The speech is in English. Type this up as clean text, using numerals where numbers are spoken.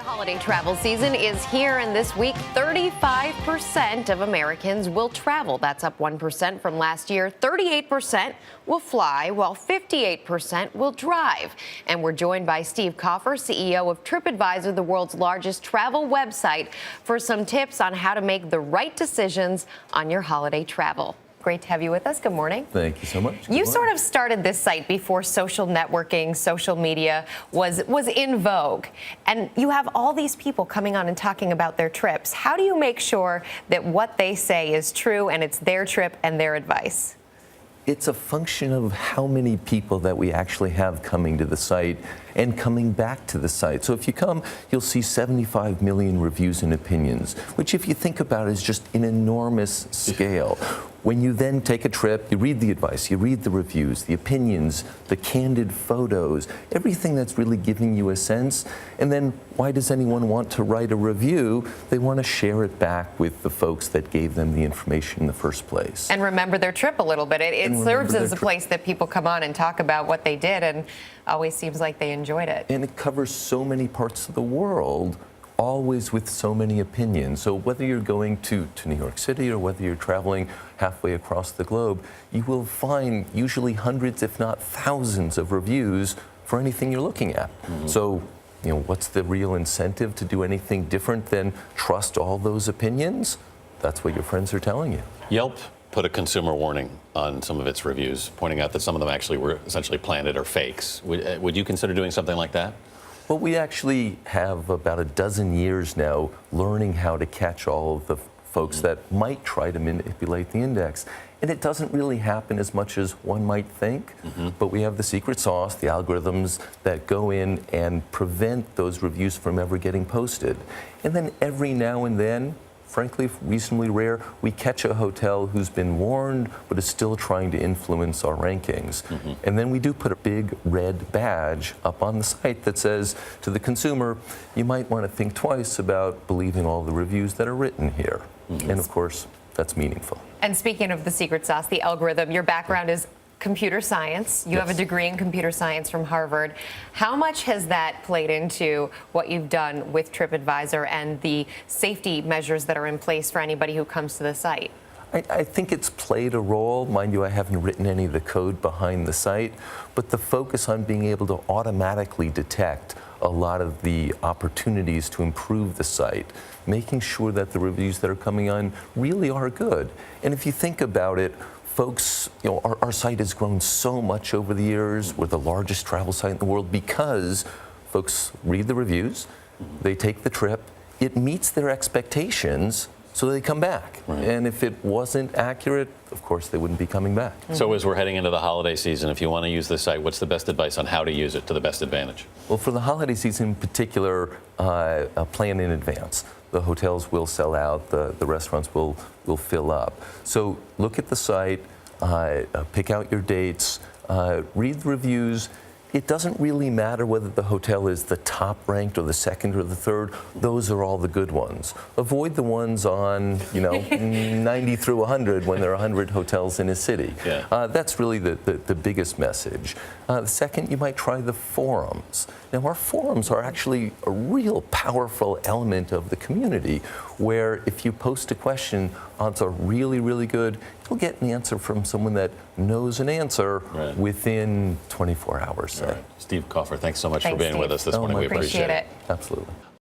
The holiday travel season is here, and this week, 35% of Americans will travel. That's up 1% from last year. 38% will fly, while 58% will drive. And we're joined by Steve Kaufer, CEO of TripAdvisor, the world's largest travel website, for some tips on how to make the right decisions on your holiday travel. Great to have you with us. Good morning. Thank you so much. You sort of started this site before social networking, social media was in vogue. And you have all these people coming on and talking about their trips. How do you make sure that what they say is true and it's their trip and their advice? It's a function of how many people that we actually have coming to the site and coming back to the site. So if you come, you'll see 75 million reviews and opinions, which if you think about it is just an enormous scale. When you then take a trip, you read the advice, you read the reviews, the opinions, the candid photos, everything that's really giving you a sense. And then why does anyone want to write a review? They want to share it back with the folks that gave them the information in the first place. And remember their trip a little bit. It serves as a place that people come on and talk about what they did, and always seems like they enjoyed it. And it covers so many parts of the world, always with so many opinions. So whether you're going to New York City or whether you're traveling halfway across the globe, you will find usually hundreds, if not thousands, of reviews for anything you're looking at. So, what's the real incentive to do anything different than trust all those opinions? That's what your friends are telling you. Yelp put a consumer warning on some of its reviews, pointing out that some of them actually were essentially planted or fakes. Would you consider doing something like that? Well, we actually have about a dozen years now learning how to catch all of the folks that might try to manipulate the index. And it doesn't really happen as much as one might think, but we have the secret sauce, the algorithms that go in and prevent those reviews from ever getting posted. And then every now and then, frankly, reasonably rare, we catch a hotel who's been warned but is still trying to influence our rankings. And then we do put a big red badge up on the site that says to the consumer, you might want to think twice about believing all the reviews that are written here. And of course, that's meaningful. And speaking of the secret sauce, the algorithm, your background is computer science. You have a degree in computer science from Harvard. How much has that played into what you've done with TripAdvisor and the safety measures that are in place for anybody who comes to the site? I think it's played a role. Mind you, I haven't written any of the code behind the site, but the focus on being able to automatically detect a lot of the opportunities to improve the site, making sure that the reviews that are coming on really are good. And if you think about it, folks, our site has grown so much over the years. We're the largest travel site in the world because folks read the reviews, they take the trip, it meets their expectations, so they come back. And if it wasn't accurate, of course, they wouldn't be coming back. So as we're heading into the holiday season, if you want to use this site, what's the best advice on how to use it to the best advantage? Well, for the holiday season in particular, plan in advance. The hotels will sell out, the restaurants will fill up. So look at the site, pick out your dates, read the reviews. It doesn't really matter whether the hotel is the top ranked or the second or the third. Those are all the good ones. Avoid the ones on, 90 through 100 when there are 100 hotels in a city. That's really the biggest message. The second, you might try the forums. Now, our forums are actually a real powerful element of the community where if you post a question, odds are really, really good. You'll get an answer from someone that knows an answer within 24 hours. Steve Kaufer, thanks so much for being with us this morning. We appreciate it. Absolutely.